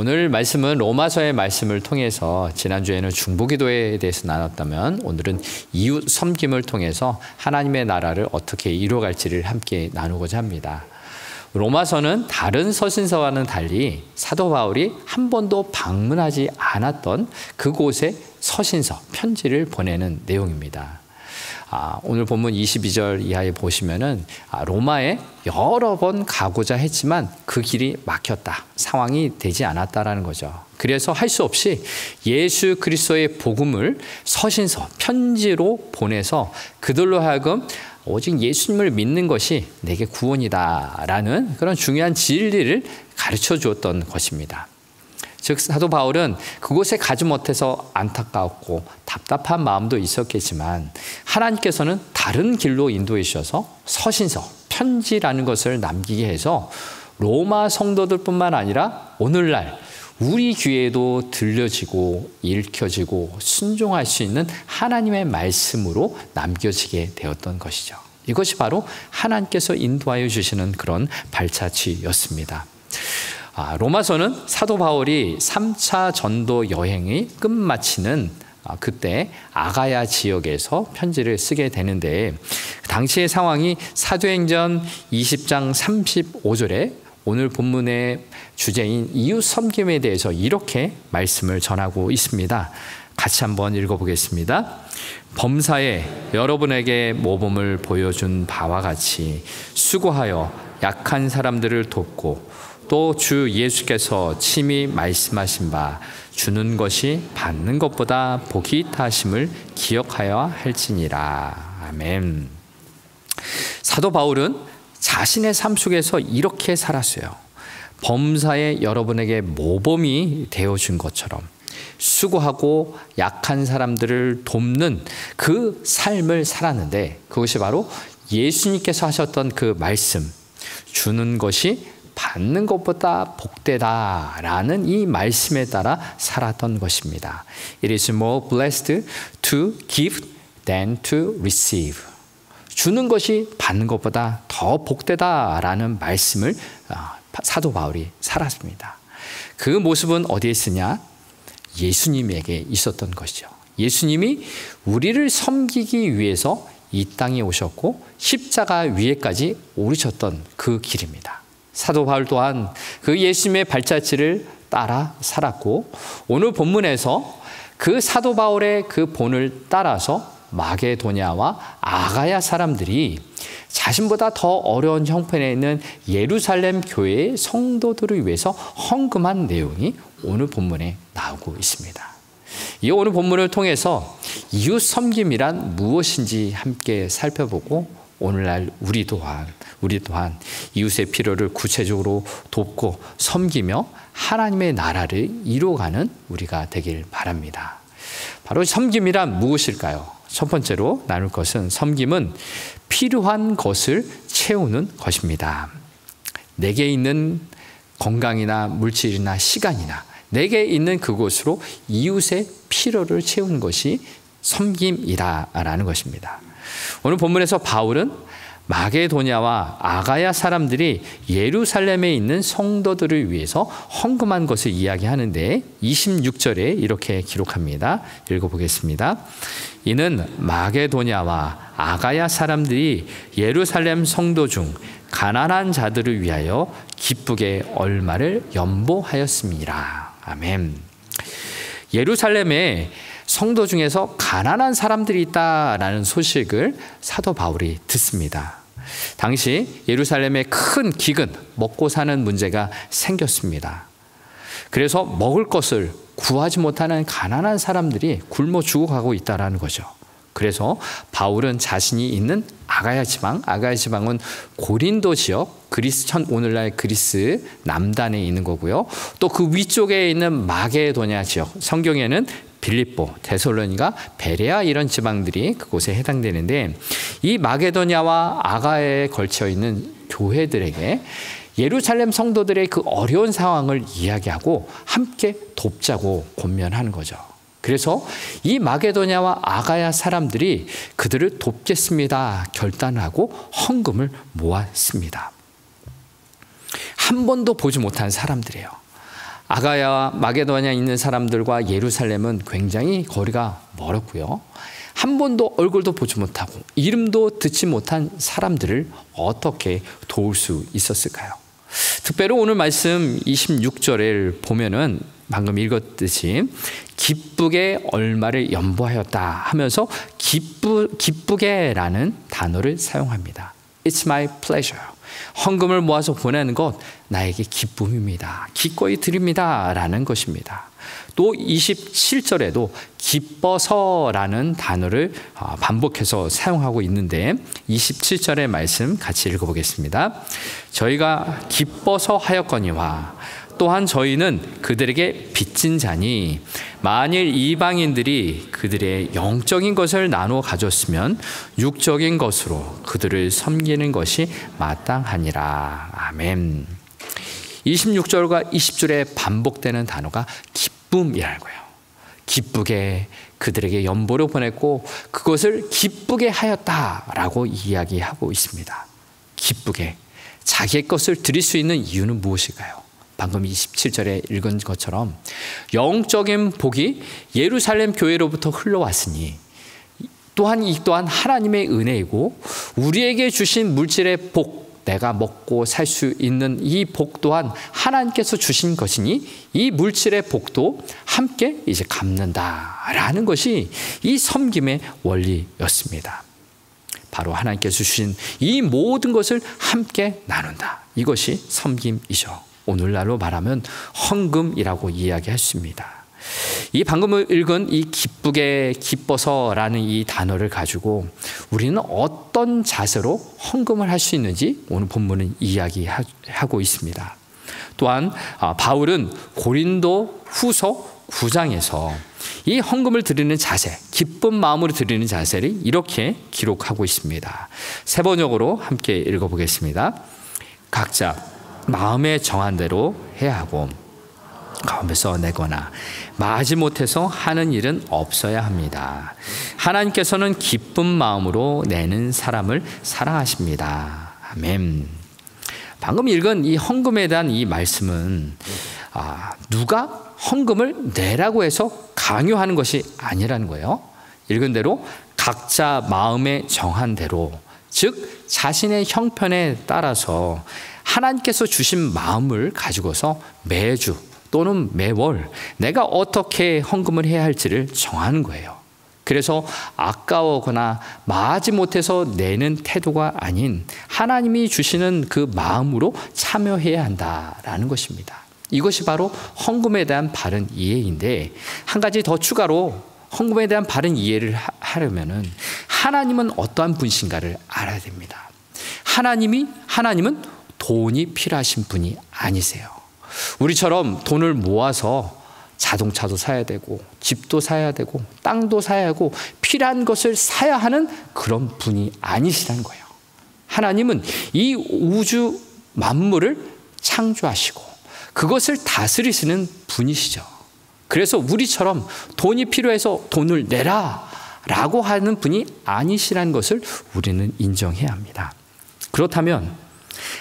오늘 말씀은 로마서의 말씀을 통해서 지난주에는 중보기도에 대해서 나눴다면 오늘은 이웃 섬김을 통해서 하나님의 나라를 어떻게 이루어갈지를 함께 나누고자 합니다. 로마서는 다른 서신서와는 달리 사도 바울이 한 번도 방문하지 않았던 그곳에 서신서, 편지를 보내는 내용입니다. 오늘 본문 22절 이하에 보시면은 로마에 여러 번 가고자 했지만 그 길이 막혔다. 상황이 되지 않았다라는 거죠. 그래서 할 수 없이 예수 그리스도의 복음을 서신서, 편지로 보내서 그들로 하여금 오직 예수님을 믿는 것이 내게 구원이다라는 그런 중요한 진리를 가르쳐 주었던 것입니다. 즉 사도 바울은 그곳에 가지 못해서 안타까웠고 답답한 마음도 있었겠지만 하나님께서는 다른 길로 인도해 주셔서 서신서, 편지라는 것을 남기게 해서 로마 성도들뿐만 아니라 오늘날 우리 귀에도 들려지고 읽혀지고 순종할 수 있는 하나님의 말씀으로 남겨지게 되었던 것이죠. 이것이 바로 하나님께서 인도하여 주시는 그런 발자취였습니다. 로마서는 사도 바울이 3차 전도 여행이 끝마치는 그때 아가야 지역에서 편지를 쓰게 되는데 당시의 상황이 사도행전 20장 35절에 오늘 본문의 주제인 이웃 섬김에 대해서 이렇게 말씀을 전하고 있습니다. 같이 한번 읽어보겠습니다. 범사에 여러분에게 모범을 보여준 바와 같이 수고하여 약한 사람들을 돕고 또 주 예수께서 친히 말씀하신 바 주는 것이 받는 것보다 복이 있다 하심을 기억하여 할지니라. 아멘. 사도 바울은 자신의 삶 속에서 이렇게 살았어요. 범사에 여러분에게 모범이 되어준 것처럼 수고하고 약한 사람들을 돕는 그 삶을 살았는데 그것이 바로 예수님께서 하셨던 그 말씀, 주는 것이 받는 것보다 복되다라는 이 말씀에 따라 살았던 것입니다. It is more blessed to give than to receive. 주는 것이 받는 것보다 더 복되다라는 말씀을 사도 바울이 살았습니다. 그 모습은 어디에 있으냐? 예수님에게 있었던 것이죠. 예수님이 우리를 섬기기 위해서 이 땅에 오셨고 십자가 위에까지 오르셨던 그 길입니다. 사도 바울 또한 그 예수님의 발자취를 따라 살았고 오늘 본문에서 그 사도 바울의 그 본을 따라서 마게도냐와 아가야 사람들이 자신보다 더 어려운 형편에 있는 예루살렘 교회의 성도들을 위해서 헌금한 내용이 오늘 본문에 나오고 있습니다. 이 오늘 본문을 통해서 이웃 섬김이란 무엇인지 함께 살펴보고 오늘날 우리 또한 이웃의 필요를 구체적으로 돕고 섬기며 하나님의 나라를 이루어가는 우리가 되길 바랍니다. 바로 섬김이란 무엇일까요? 첫 번째로 나눌 것은 섬김은 필요한 것을 채우는 것입니다. 내게 있는 건강이나 물질이나 시간이나 내게 있는 그곳으로 이웃의 필요를 채우는 것이 섬김이라는 것입니다. 오늘 본문에서 바울은 마게도냐와 아가야 사람들이 예루살렘에 있는 성도들을 위해서 헌금한 것을 이야기하는데 26절에 이렇게 기록합니다. 읽어보겠습니다. 이는 마게도냐와 아가야 사람들이 예루살렘 성도 중 가난한 자들을 위하여 기쁘게 얼마를 연보하였습니다. 아멘. 예루살렘에 성도 중에서 가난한 사람들이 있다라는 소식을 사도 바울이 듣습니다. 당시 예루살렘에 큰 기근, 먹고 사는 문제가 생겼습니다. 그래서 먹을 것을 구하지 못하는 가난한 사람들이 굶어 죽어가고 있다라는 거죠. 그래서 바울은 자신이 있는 아가야 지방은 고린도 지역, 오늘날 그리스 남단에 있는 거고요. 또 그 위쪽에 있는 마게도냐 지역, 성경에는 빌립보, 데살로니가, 베레아 이런 지방들이 그곳에 해당되는데 이 마게도냐와 아가야에 걸쳐 있는 교회들에게 예루살렘 성도들의 그 어려운 상황을 이야기하고 함께 돕자고 권면하는 거죠. 그래서 이 마게도냐와 아가야 사람들이 그들을 돕겠습니다 결단하고 헌금을 모았습니다. 한 번도 보지 못한 사람들이에요. 아가야와 마게도냐에 있는 사람들과 예루살렘은 굉장히 거리가 멀었고요. 한 번도 얼굴도 보지 못하고 이름도 듣지 못한 사람들을 어떻게 도울 수 있었을까요? 특별히 오늘 말씀 26절을 보면은 방금 읽었듯이 기쁘게 얼마를 연보하였다 하면서 기쁘게라는 단어를 사용합니다. It's my pleasure. 헌금을 모아서 보내는 것 나에게 기쁨입니다. 기꺼이 드립니다. 라는 것입니다. 또 27절에도 기뻐서라는 단어를 반복해서 사용하고 있는데 27절의 말씀 같이 읽어보겠습니다. 저희가 기뻐서 하였거니와 또한 저희는 그들에게 빚진 자니 만일 이방인들이 그들의 영적인 것을 나누어 가졌으면 육적인 것으로 그들을 섬기는 것이 마땅하니라. 아멘. 26절과 20절에 반복되는 단어가 기쁨이라는 거예요. 기쁘게 그들에게 연보를 보냈고 그것을 기쁘게 하였다라고 이야기하고 있습니다. 기쁘게 자기의 것을 드릴 수 있는 이유는 무엇일까요? 방금 27절에 읽은 것처럼 영적인 복이 예루살렘 교회로부터 흘러왔으니 또한 이 또한 하나님의 은혜이고 우리에게 주신 물질의 복, 내가 먹고 살 수 있는 이 복 또한 하나님께서 주신 것이니 이 물질의 복도 함께 이제 갚는다라는 것이 이 섬김의 원리였습니다. 바로 하나님께서 주신 이 모든 것을 함께 나눈다. 이것이 섬김이죠. 오늘날로 말하면 헌금이라고 이야기할 수 있습니다. 이 방금 읽은 이 기쁘게 기뻐서라는 이 단어를 가지고 우리는 어떤 자세로 헌금을 할 수 있는지 오늘 본문은 이야기하고 있습니다. 또한 바울은 고린도 후서 9장에서 이 헌금을 드리는 자세, 기쁜 마음으로 드리는 자세를 이렇게 기록하고 있습니다. 세 번역으로 함께 읽어보겠습니다. 각자 마음에 정한 대로 해야 하고 가운데서 내거나 마지못해서 하는 일은 없어야 합니다. 하나님께서는 기쁜 마음으로 내는 사람을 사랑하십니다. 아멘. 방금 읽은 이 헌금에 대한 이 말씀은 누가 헌금을 내라고 해서 강요하는 것이 아니라는 거예요. 읽은 대로 각자 마음에 정한 대로, 즉 자신의 형편에 따라서 하나님께서 주신 마음을 가지고서 매주 또는 매월 내가 어떻게 헌금을 해야 할지를 정하는 거예요. 그래서 아까워거나 마지못해서 내는 태도가 아닌 하나님이 주시는 그 마음으로 참여해야 한다라는 것입니다. 이것이 바로 헌금에 대한 바른 이해인데, 한 가지 더 추가로 헌금에 대한 바른 이해를 하려면은 하나님은 어떠한 분이신가를 알아야 됩니다. 하나님은 돈이 필요하신 분이 아니세요. 우리처럼 돈을 모아서 자동차도 사야 되고 집도 사야 되고 땅도 사야 하고 필요한 것을 사야 하는 그런 분이 아니시라는 거예요. 하나님은 이 우주 만물을 창조하시고 그것을 다스리시는 분이시죠. 그래서 우리처럼 돈이 필요해서 돈을 내라 라고 하는 분이 아니시라는 것을 우리는 인정해야 합니다. 그렇다면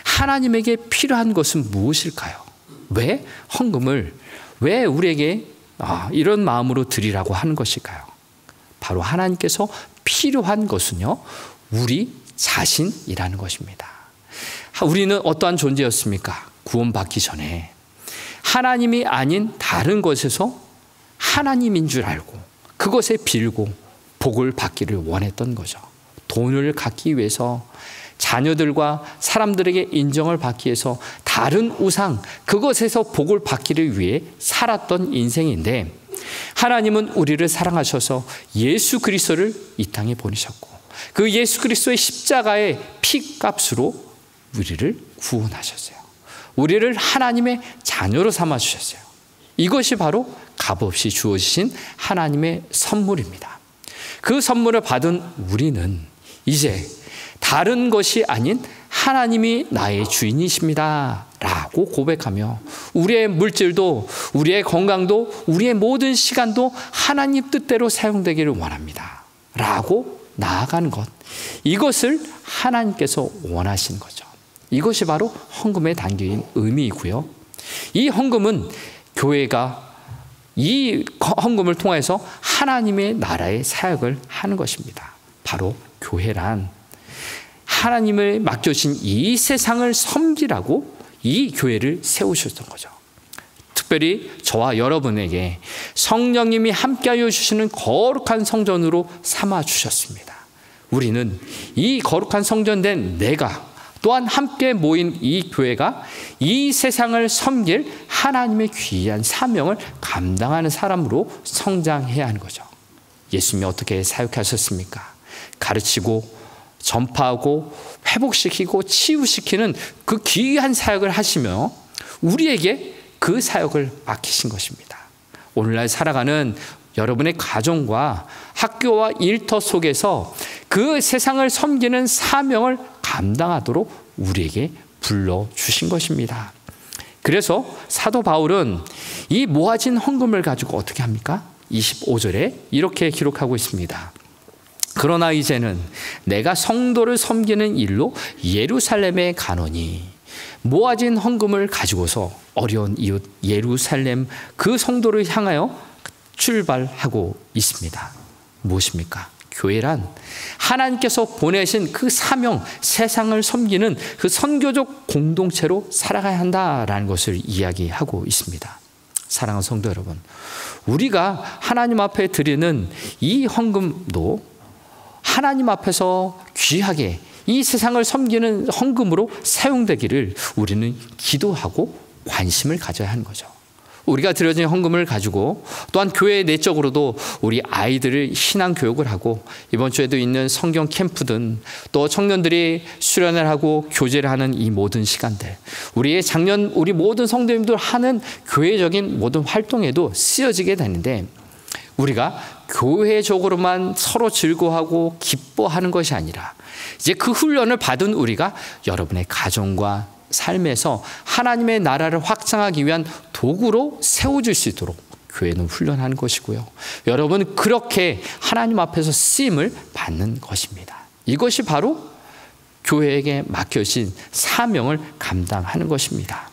하나님에게 필요한 것은 무엇일까요? 왜 헌금을 왜 우리에게 이런 마음으로 드리라고 하는 것일까요? 바로 하나님께서 필요한 것은요, 우리 자신이라는 것입니다. 우리는 어떠한 존재였습니까? 구원받기 전에 하나님이 아닌 다른 것에서 하나님인 줄 알고 그것에 빌고 복을 받기를 원했던 거죠. 돈을 갖기 위해서, 자녀들과 사람들에게 인정을 받기 위해서 다른 우상, 그것에서 복을 받기를 위해 살았던 인생인데, 하나님은 우리를 사랑하셔서 예수 그리스도를 이 땅에 보내셨고 그 예수 그리스도의 십자가의 피값으로 우리를 구원하셨어요. 우리를 하나님의 자녀로 삼아주셨어요. 이것이 바로 값없이 주어지신 하나님의 선물입니다. 그 선물을 받은 우리는 이제 다른 것이 아닌 하나님이 나의 주인이십니다 라고 고백하며 우리의 물질도, 우리의 건강도, 우리의 모든 시간도 하나님 뜻대로 사용되기를 원합니다 라고 나아가는 것, 이것을 하나님께서 원하시는 거죠. 이것이 바로 헌금에 담긴 의미이고요, 이 헌금은 교회가 이 헌금을 통해서 하나님의 나라의 사역을 하는 것입니다. 바로 교회란 하나님을 맡겨주신 이 세상을 섬기라고 이 교회를 세우셨던 거죠. 특별히 저와 여러분에게 성령님이 함께하여 주시는 거룩한 성전으로 삼아 주셨습니다. 우리는 이 거룩한 성전된 내가 또한 함께 모인 이 교회가 이 세상을 섬길 하나님의 귀한 사명을 감당하는 사람으로 성장해야 하는 거죠. 예수님이 어떻게 사역하셨습니까? 가르치고 전파하고 회복시키고 치유시키는 그 귀한 사역을 하시며 우리에게 그 사역을 맡기신 것입니다. 오늘날 살아가는 여러분의 가정과 학교와 일터 속에서 그 세상을 섬기는 사명을 감당하도록 우리에게 불러주신 것입니다. 그래서 사도 바울은 이 모아진 헌금을 가지고 어떻게 합니까? 25절에 이렇게 기록하고 있습니다. 그러나 이제는 내가 성도를 섬기는 일로 예루살렘에 가노니 모아진 헌금을 가지고서 어려운 이웃 예루살렘 그 성도를 향하여 출발하고 있습니다. 무엇입니까? 교회란 하나님께서 보내신 그 사명, 세상을 섬기는 그 선교적 공동체로 살아가야 한다라는 것을 이야기하고 있습니다. 사랑하는 성도 여러분, 우리가 하나님 앞에 드리는 이 헌금도 하나님 앞에서 귀하게 이 세상을 섬기는 헌금으로 사용되기를 우리는 기도하고 관심을 가져야 하는 거죠. 우리가 드려진 헌금을 가지고 또한 교회 내적으로도 우리 아이들을 신앙 교육을 하고 이번 주에도 있는 성경 캠프든 또 청년들이 수련을 하고 교제를 하는 이 모든 시간들, 우리 모든 성도님들 하는 교회적인 모든 활동에도 쓰여지게 되는데 우리가 교회적으로만 서로 즐거워하고 기뻐하는 것이 아니라 이제 그 훈련을 받은 우리가 여러분의 가정과 삶에서 하나님의 나라를 확장하기 위한 도구로 세워질 수 있도록 교회는 훈련하는 것이고요. 여러분 그렇게 하나님 앞에서 쓰임을 받는 것입니다. 이것이 바로 교회에게 맡겨진 사명을 감당하는 것입니다.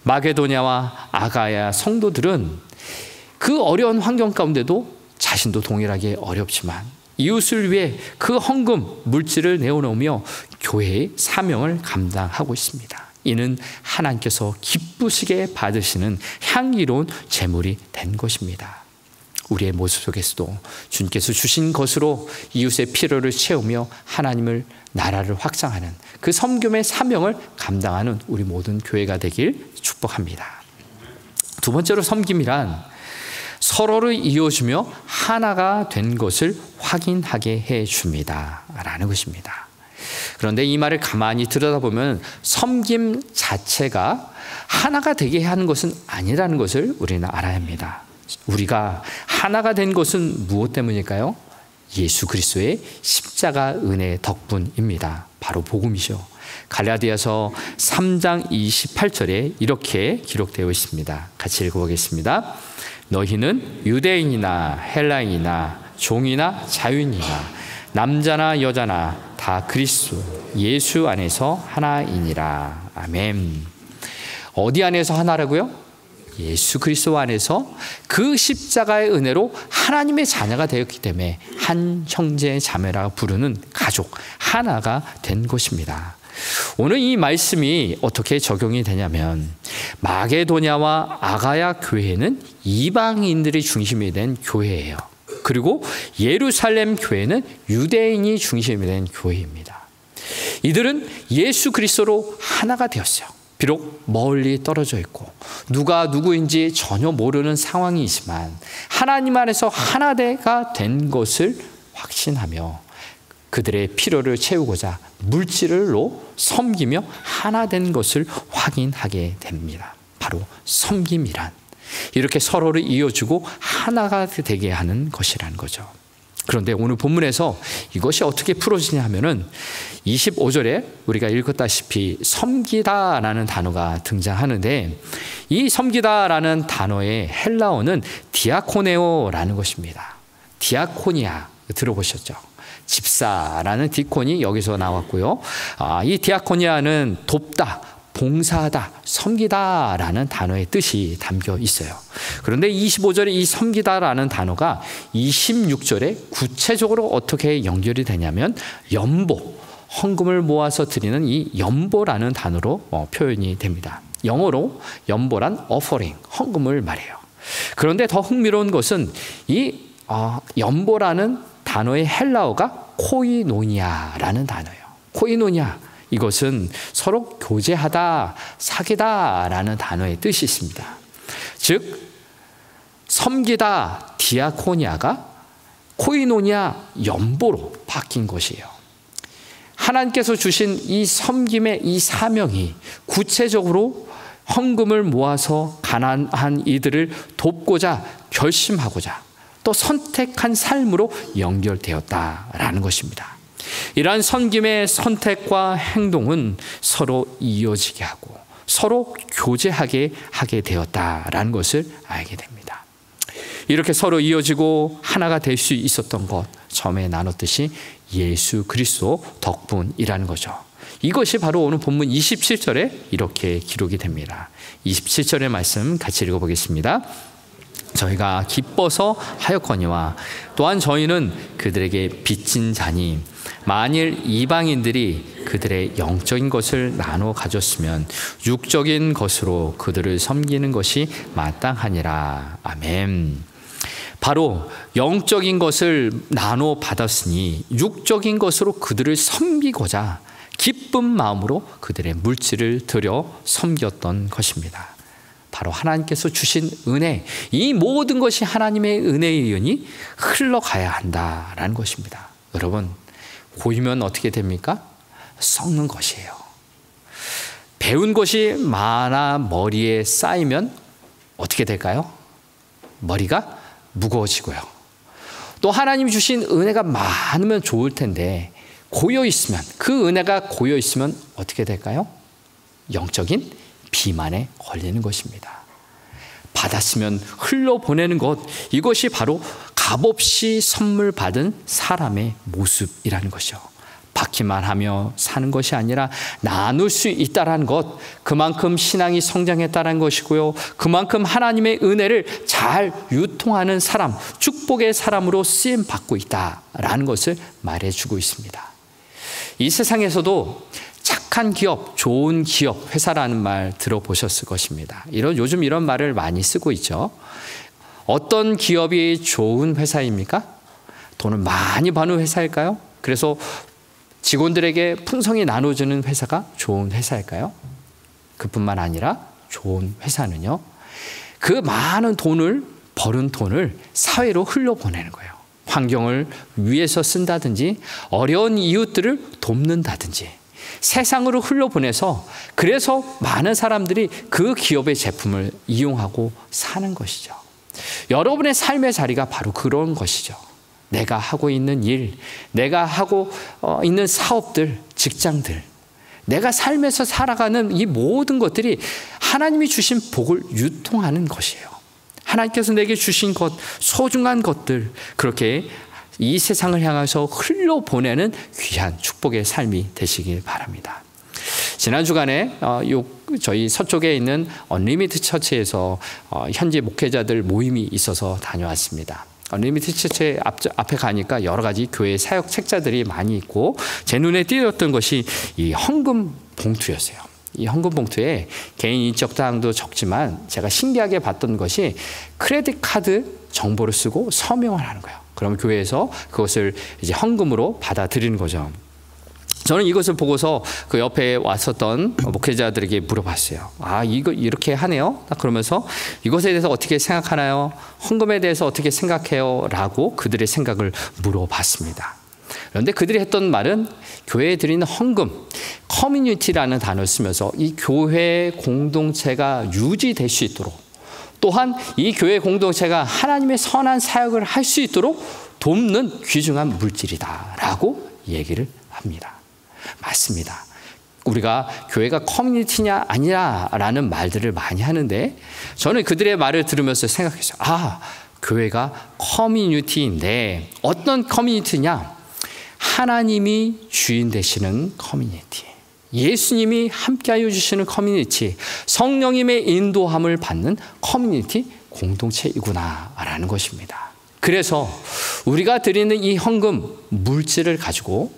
마게도냐와 아가야 성도들은 그 어려운 환경 가운데도 자신도 동일하게 어렵지만 이웃을 위해 그 헌금 물질을 내어놓으며 교회의 사명을 감당하고 있습니다. 이는 하나님께서 기쁘시게 받으시는 향기로운 제물이 된 것입니다. 우리의 모습 속에서도 주님께서 주신 것으로 이웃의 필요를 채우며 하나님을 나라를 확장하는 그 섬김의 사명을 감당하는 우리 모든 교회가 되길 축복합니다. 두 번째로 섬김이란 서로를 이어주며 하나가 된 것을 확인하게 해줍니다 라는 것입니다. 그런데 이 말을 가만히 들여다보면 섬김 자체가 하나가 되게 하는 것은 아니라는 것을 우리는 알아야 합니다. 우리가 하나가 된 것은 무엇 때문일까요? 예수 그리스도의 십자가 은혜 덕분입니다. 바로 복음이죠. 갈라디아서 3장 28절에 이렇게 기록되어 있습니다. 같이 읽어보겠습니다. 너희는 유대인이나 헬라인이나 종이나 자유인이나 남자나 여자나 다 그리스도 예수 안에서 하나이니라. 아멘. 어디 안에서 하나라고요? 예수 그리스도 안에서 그 십자가의 은혜로 하나님의 자녀가 되었기 때문에 한 형제 자매라 부르는 가족 하나가 된 것입니다. 오늘 이 말씀이 어떻게 적용이 되냐면 마게도냐와 아가야 교회는 이방인들이 중심이 된 교회예요. 그리고 예루살렘 교회는 유대인이 중심이 된 교회입니다. 이들은 예수 그리스도로 하나가 되었어요. 비록 멀리 떨어져 있고 누가 누구인지 전혀 모르는 상황이지만 하나님 안에서 하나가 된 것을 확신하며 그들의 필요를 채우고자 물질로 섬기며 하나 된 것을 확인하게 됩니다. 바로 섬김이란 이렇게 서로를 이어주고 하나가 되게 하는 것이라는 거죠. 그런데 오늘 본문에서 이것이 어떻게 풀어지냐 하면은 25절에 우리가 읽었다시피 섬기다라는 단어가 등장하는데 이 섬기다라는 단어의 헬라어는 디아코네오라는 것입니다. 디아코니아 들어보셨죠? 집사라는 디콘이 여기서 나왔고요. 이 디아코니아는 돕다, 봉사하다, 섬기다라는 단어의 뜻이 담겨 있어요. 그런데 25절에 이 섬기다라는 단어가 26절에 구체적으로 어떻게 연결이 되냐면 연보, 헌금을 모아서 드리는 이 연보라는 단어로 표현이 됩니다. 영어로 연보란 offering, 헌금을 말해요. 그런데 더 흥미로운 것은 이 연보라는 단어의 헬라어가 코이노니아라는 단어예요. 코이노니아, 이것은 서로 교제하다, 사귀다라는 단어의 뜻이 있습니다. 즉 섬기다, 디아코니아가 코이노니아, 연보로 바뀐 것이에요. 하나님께서 주신 이 섬김의 이 사명이 구체적으로 헌금을 모아서 가난한 이들을 돕고자 결심하고자 또 선택한 삶으로 연결되었다라는 것입니다. 이러한 섬김의 선택과 행동은 서로 이어지게 하고 서로 교제하게 하게 되었다라는 것을 알게 됩니다. 이렇게 서로 이어지고 하나가 될 수 있었던 것, 처음에 나눴듯이 예수 그리스도 덕분이라는 거죠. 이것이 바로 오늘 본문 27절에 이렇게 기록이 됩니다. 27절의 말씀 같이 읽어보겠습니다. 저희가 기뻐서 하였거니와 또한 저희는 그들에게 빚진 자니 만일 이방인들이 그들의 영적인 것을 나눠 가졌으면 육적인 것으로 그들을 섬기는 것이 마땅하니라. 아멘. 바로 영적인 것을 나눠 받았으니 육적인 것으로 그들을 섬기고자 기쁜 마음으로 그들의 물질을 들여 섬겼던 것입니다. 바로 하나님께서 주신 은혜, 이 모든 것이 하나님의 은혜에 의하니 흘러가야 한다라는 것입니다. 여러분, 고이면 어떻게 됩니까? 썩는 것이에요. 배운 것이 많아 머리에 쌓이면 어떻게 될까요? 머리가 무거워지고요. 또 하나님이 주신 은혜가 많으면 좋을 텐데 고여있으면, 그 은혜가 고여있으면 어떻게 될까요? 영적인 비만에 걸리는 것입니다. 받았으면 흘러보내는 것, 이것이 바로 값없이 선물 받은 사람의 모습이라는 것이죠. 받기만 하며 사는 것이 아니라 나눌 수 있다는 것, 그만큼 신앙이 성장했다는 것이고요. 그만큼 하나님의 은혜를 잘 유통하는 사람, 축복의 사람으로 쓰임받고 있다라는 것을 말해주고 있습니다. 이 세상에서도 착한 기업, 좋은 기업, 회사라는 말 들어보셨을 것입니다. 요즘 이런 말을 많이 쓰고 있죠. 어떤 기업이 좋은 회사입니까? 돈을 많이 버는 회사일까요? 그래서 직원들에게 풍성히 나눠주는 회사가 좋은 회사일까요? 그뿐만 아니라 좋은 회사는요, 그 많은 돈을 버는 돈을 사회로 흘려보내는 거예요. 환경을 위해서 쓴다든지 어려운 이웃들을 돕는다든지 세상으로 흘려보내서 그래서 많은 사람들이 그 기업의 제품을 이용하고 사는 것이죠. 여러분의 삶의 자리가 바로 그런 것이죠. 내가 하고 있는 일, 내가 하고 있는 사업들, 직장들, 내가 삶에서 살아가는 이 모든 것들이 하나님이 주신 복을 유통하는 것이에요. 하나님께서 내게 주신 것, 소중한 것들, 그렇게 이 세상을 향해서 흘려보내는 귀한 축복의 삶이 되시길 바랍니다. 지난 주간에 저희 서쪽에 있는 언리미티드 처치에서 현지 목회자들 모임이 있어서 다녀왔습니다. 언리미티드 처치 앞에 가니까 여러 가지 교회 사역 책자들이 많이 있고 제 눈에 띄었던 것이 이 헌금 봉투였어요. 이 헌금 봉투에 개인 인적 사항도 적지만 제가 신기하게 봤던 것이 크레딧 카드 정보를 쓰고 서명을 하는 거예요. 그러면 교회에서 그것을 이제 헌금으로 받아들이는 거죠. 저는 이것을 보고서 그 옆에 왔었던 목회자들에게 물어봤어요. 아, 이거 이렇게 하네요? 그러면서 이것에 대해서 어떻게 생각하나요? 헌금에 대해서 어떻게 생각해요? 라고 그들의 생각을 물어봤습니다. 그런데 그들이 했던 말은 교회에 드리는 헌금, 커뮤니티라는 단어를 쓰면서 이 교회 공동체가 유지될 수 있도록, 또한 이 교회 공동체가 하나님의 선한 사역을 할 수 있도록 돕는 귀중한 물질이다라고 얘기를 합니다. 맞습니다. 우리가 교회가 커뮤니티냐 아니냐라는 말들을 많이 하는데 저는 그들의 말을 들으면서 생각했어요. 아, 교회가 커뮤니티인데 어떤 커뮤니티냐? 하나님이 주인 되시는 커뮤니티. 예수님이 함께하여 주시는 커뮤니티, 성령님의 인도함을 받는 커뮤니티 공동체이구나라는 것입니다. 그래서 우리가 드리는 이 헌금, 물질을 가지고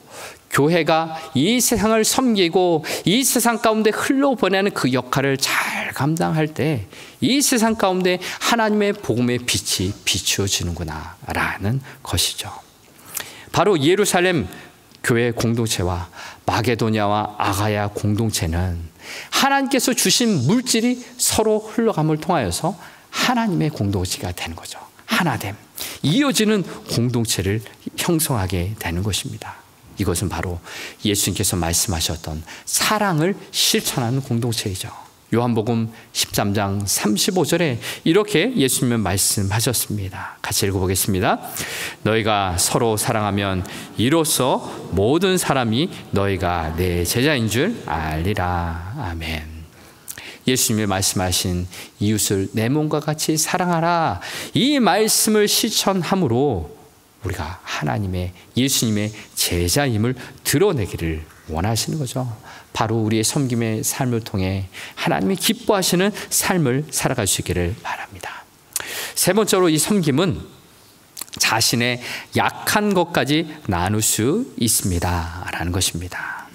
교회가 이 세상을 섬기고 이 세상 가운데 흘러보내는 그 역할을 잘 감당할 때 이 세상 가운데 하나님의 복음의 빛이 비추어지는구나 라는 것이죠. 바로 예루살렘 교회 공동체와 마게도냐와 아가야 공동체는 하나님께서 주신 물질이 서로 흘러감을 통하여서 하나님의 공동체가 되는 거죠. 하나됨, 이어지는 공동체를 형성하게 되는 것입니다. 이것은 바로 예수님께서 말씀하셨던 사랑을 실천하는 공동체이죠. 요한복음 13장 35절에 이렇게 예수님은 말씀하셨습니다. 같이 읽어보겠습니다. 너희가 서로 사랑하면 이로써 모든 사람이 너희가 내 제자인 줄 알리라. 아멘. 예수님이 말씀하신 이웃을 내 몸과 같이 사랑하라, 이 말씀을 실천함으로 우리가 하나님의, 예수님의 제자임을 드러내기를 원하시는 거죠. 바로 우리의 섬김의 삶을 통해 하나님이 기뻐하시는 삶을 살아갈 수 있기를 바랍니다. 세 번째로, 이 섬김은 자신의 약한 것까지 나눌 수 있습니다 라는 것입니다.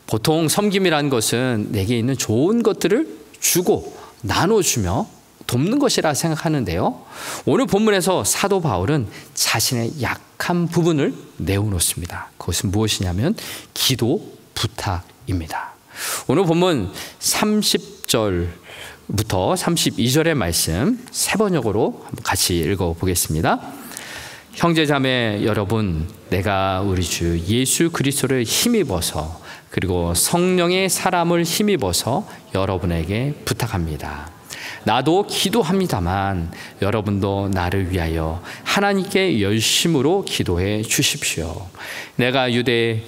보통 섬김이라는 것은 내게 있는 좋은 것들을 주고 나눠주며 돕는 것이라 생각하는데요, 오늘 본문에서 사도 바울은 자신의 약한 부분을 내어놓습니다. 그것은 무엇이냐면 기도 부탁입니다. 오늘 본문 30절부터 32절의 말씀 세 번역으로 같이 읽어보겠습니다. 형제자매 여러분, 내가 우리 주 예수 그리스도를 힘입어서, 그리고 성령의 사람을 힘입어서 여러분에게 부탁합니다. 나도 기도합니다만 여러분도 나를 위하여 하나님께 열심으로 기도해 주십시오. 내가 유대에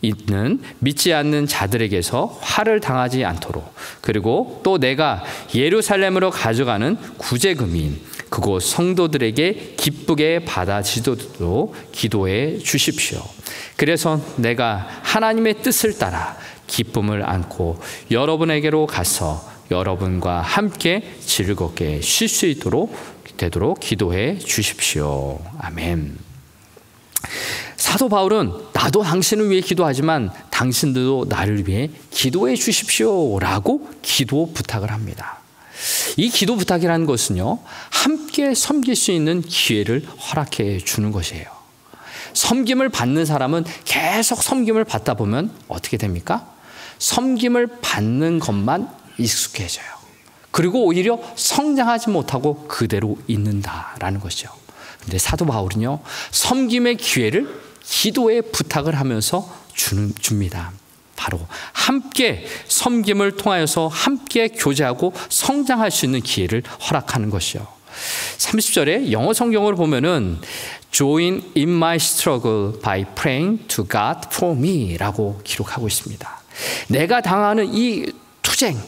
있는 믿지 않는 자들에게서 화를 당하지 않도록, 그리고 또 내가 예루살렘으로 가져가는 구제금인 그곳 성도들에게 기쁘게 받아지도록 기도해 주십시오. 그래서 내가 하나님의 뜻을 따라 기쁨을 안고 여러분에게로 가서 여러분과 함께 즐겁게 쉴 수 있도록 되도록 기도해 주십시오. 아멘. 사도 바울은 나도 당신을 위해 기도하지만 당신들도 나를 위해 기도해 주십시오 라고 기도 부탁을 합니다. 이 기도 부탁이라는 것은요, 함께 섬길 수 있는 기회를 허락해 주는 것이에요. 섬김을 받는 사람은 계속 섬김을 받다 보면 어떻게 됩니까? 섬김을 받는 것만 익숙해져요. 그리고 오히려 성장하지 못하고 그대로 있는다라는 것이죠. 근데 사도 바울은요, 섬김의 기회를 기도에 부탁을 하면서 줍니다. 바로 함께 섬김을 통하여서 함께 교제하고 성장할 수 있는 기회를 허락하는 것이요. 30절에 영어 성경을 보면은 Join in my struggle by praying to God for me 라고 기록하고 있습니다. 내가 당하는 이 투쟁,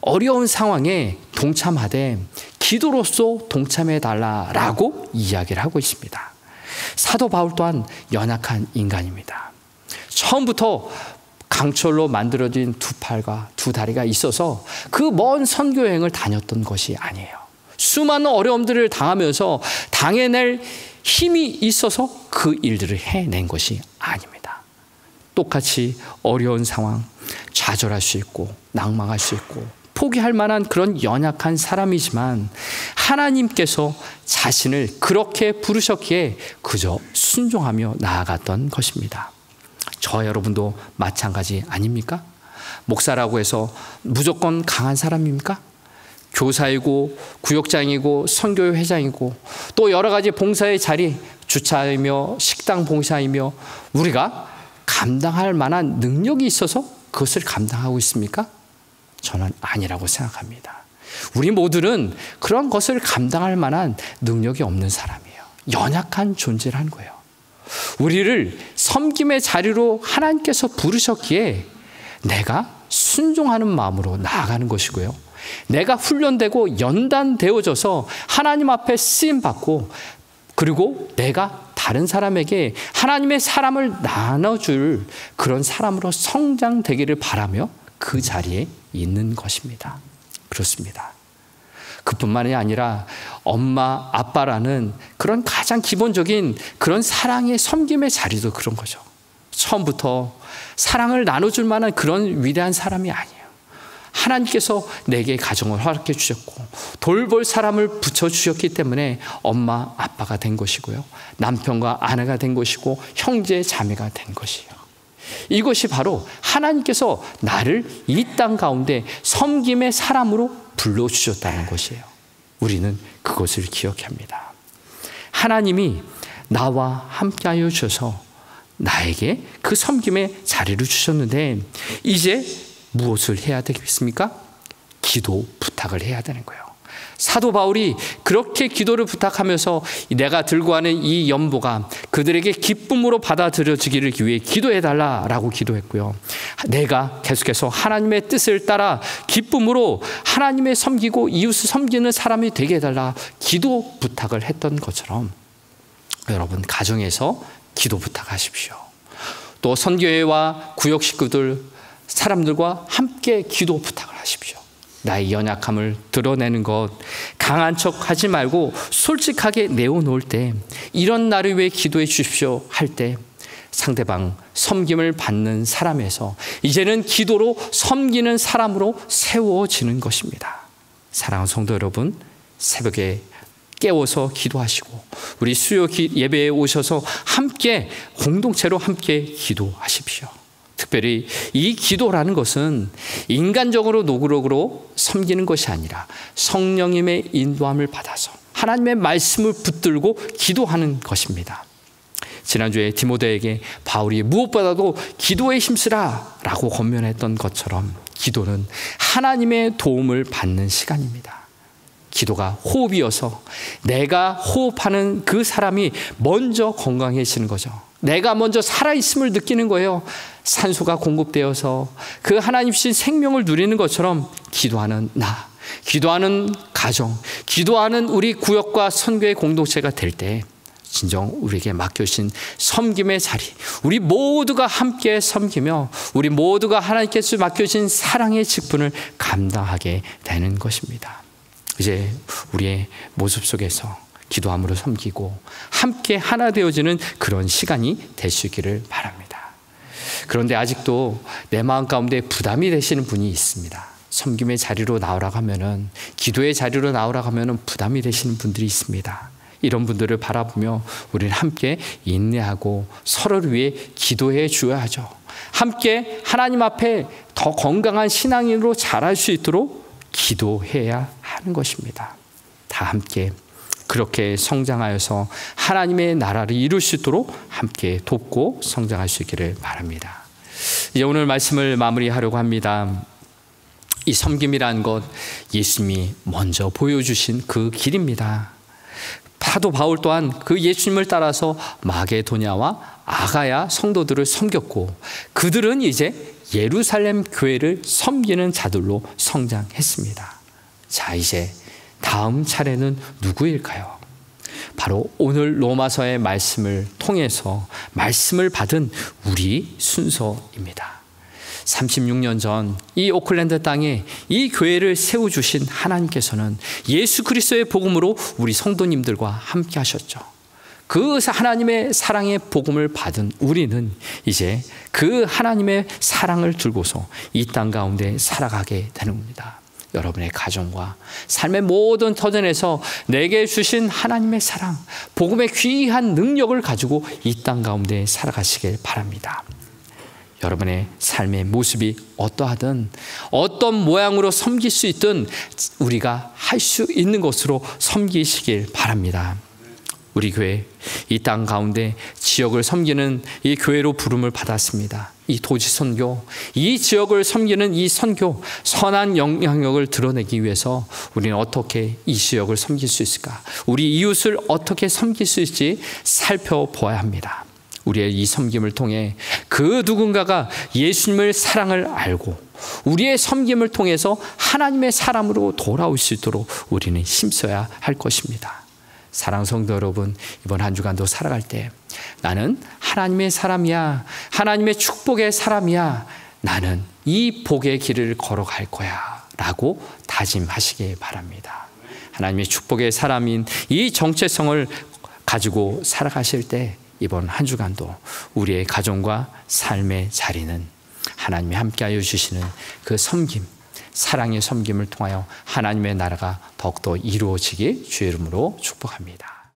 어려운 상황에 동참하되 기도로서 동참해 달라라고 이야기를 하고 있습니다. 사도 바울 또한 연약한 인간입니다. 처음부터 강철로 만들어진 두 팔과 두 다리가 있어서 그 먼 선교 여행을 다녔던 것이 아니에요. 수많은 어려움들을 당하면서 당해낼 힘이 있어서 그 일들을 해낸 것이 아닙니다. 똑같이 어려운 상황, 좌절할 수 있고 낭망할 수 있고 포기할 만한 그런 연약한 사람이지만 하나님께서 자신을 그렇게 부르셨기에 그저 순종하며 나아갔던 것입니다. 저 여러분도 마찬가지 아닙니까? 목사라고 해서 무조건 강한 사람입니까? 교사이고 구역장이고 선교회 회장이고 또 여러 가지 봉사의 자리, 주차이며 식당 봉사이며 우리가 감당할 만한 능력이 있어서 그것을 감당하고 있습니까? 저는 아니라고 생각합니다. 우리 모두는 그런 것을 감당할 만한 능력이 없는 사람이에요. 연약한 존재를 한 거예요. 우리를 섬김의 자리로 하나님께서 부르셨기에 내가 순종하는 마음으로 나아가는 것이고요. 내가 훈련되고 연단되어져서 하나님 앞에 쓰임받고 그리고 내가 다른 사람에게 하나님의 사람을 나눠줄 그런 사람으로 성장되기를 바라며 그 자리에 있는 것입니다. 그렇습니다. 그뿐만이 아니라 엄마, 아빠라는 그런 가장 기본적인 그런 사랑의 섬김의 자리도 그런 거죠. 처음부터 사랑을 나눠줄 만한 그런 위대한 사람이 아니에요. 하나님께서 내게 가정을 허락해 주셨고 돌볼 사람을 붙여주셨기 때문에 엄마, 아빠가 된 것이고요. 남편과 아내가 된 것이고 형제, 자매가 된 것이에요. 이것이 바로 하나님께서 나를 이 땅 가운데 섬김의 사람으로 불러주셨다는 것이에요. 우리는 그것을 기억해야 합니다. 하나님이 나와 함께하여 주셔서 나에게 그 섬김의 자리를 주셨는데 이제 무엇을 해야 되겠습니까? 기도 부탁을 해야 되는 거예요. 사도 바울이 그렇게 기도를 부탁하면서 내가 들고 가는 이 연보가 그들에게 기쁨으로 받아들여지기를 위해 기도해달라라고 기도했고요. 내가 계속해서 하나님의 뜻을 따라 기쁨으로 하나님의 섬기고 이웃을 섬기는 사람이 되게 해달라 기도 부탁을 했던 것처럼 여러분 가정에서 기도 부탁하십시오. 또 선교회와 구역 식구들 사람들과 함께 기도 부탁을 하십시오. 나의 연약함을 드러내는 것, 강한 척 하지 말고 솔직하게 내어놓을 때 이런 나를 위해 기도해 주십시오 할 때 상대방 섬김을 받는 사람에서 이제는 기도로 섬기는 사람으로 세워지는 것입니다. 사랑하는 성도 여러분, 새벽에 깨워서 기도하시고 우리 수요 예배에 오셔서 함께 공동체로 함께 기도하십시오. 특별히 이 기도라는 것은 인간적으로 노력으로 섬기는 것이 아니라 성령님의 인도함을 받아서 하나님의 말씀을 붙들고 기도하는 것입니다. 지난주에 디모데에게 바울이 무엇보다도 기도에 힘쓰라 라고 권면했던 것처럼 기도는 하나님의 도움을 받는 시간입니다. 기도가 호흡이어서 내가 호흡하는 그 사람이 먼저 건강해지는 거죠. 내가 먼저 살아있음을 느끼는 거예요. 산소가 공급되어서 그 하나님 주신 생명을 누리는 것처럼 기도하는 나, 기도하는 가정, 기도하는 우리 구역과 선교의 공동체가 될 때 진정 우리에게 맡겨주신 섬김의 자리, 우리 모두가 함께 섬기며 우리 모두가 하나님께서 맡겨주신 사랑의 직분을 감당하게 되는 것입니다. 이제 우리의 모습 속에서 기도함으로 섬기고 함께 하나 되어지는 그런 시간이 될 수 있기를 바랍니다. 그런데 아직도 내 마음 가운데 부담이 되시는 분이 있습니다. 섬김의 자리로 나오라고 하면은, 기도의 자리로 나오라고 하면은 부담이 되시는 분들이 있습니다. 이런 분들을 바라보며 우리는 함께 인내하고 서로를 위해 기도해 주어야죠. 함께 하나님 앞에 더 건강한 신앙인으로 자랄 수 있도록 기도해야 하는 것입니다. 다 함께 그렇게 성장하여서 하나님의 나라를 이룰 수 있도록 함께 돕고 성장할 수 있기를 바랍니다. 이제 오늘 말씀을 마무리하려고 합니다. 이 섬김이라는 것, 예수님이 먼저 보여주신 그 길입니다. 사도 바울 또한 그 예수님을 따라서 마게도냐와 아가야 성도들을 섬겼고 그들은 이제 예루살렘 교회를 섬기는 자들로 성장했습니다. 자, 이제 다음 차례는 누구일까요? 바로 오늘 로마서의 말씀을 통해서 말씀을 받은 우리 순서입니다. 36년 전 이 오클랜드 땅에 이 교회를 세워주신 하나님께서는 예수 그리스도의 복음으로 우리 성도님들과 함께 하셨죠. 그 하나님의 사랑의 복음을 받은 우리는 이제 그 하나님의 사랑을 들고서 이 땅 가운데 살아가게 되는 겁니다. 여러분의 가정과 삶의 모든 터전에서 내게 주신 하나님의 사랑, 복음의 귀한 능력을 가지고 이 땅 가운데 살아가시길 바랍니다. 여러분의 삶의 모습이 어떠하든 어떤 모양으로 섬길 수 있든 우리가 할 수 있는 것으로 섬기시길 바랍니다. 우리 교회 이 땅 가운데 지역을 섬기는 이 교회로 부름을 받았습니다. 이 도시 선교, 이 지역을 섬기는 이 선교, 선한 영향력을 드러내기 위해서 우리는 어떻게 이 지역을 섬길 수 있을까? 우리 이웃을 어떻게 섬길 수 있을지 살펴보아야 합니다. 우리의 이 섬김을 통해 그 누군가가 예수님의 사랑을 알고 우리의 섬김을 통해서 하나님의 사람으로 돌아올 수 있도록 우리는 힘써야 할 것입니다. 사랑하는 성도 여러분, 이번 한 주간도 살아갈 때 나는 하나님의 사람이야, 하나님의 축복의 사람이야, 나는 이 복의 길을 걸어갈 거야 라고 다짐하시기 바랍니다. 하나님의 축복의 사람인 이 정체성을 가지고 살아가실 때 이번 한 주간도 우리의 가정과 삶의 자리는 하나님이 함께하여 주시는 그 섬김, 사랑의 섬김을 통하여 하나님의 나라가 더욱더 이루어지길 주의 이름으로 축복합니다.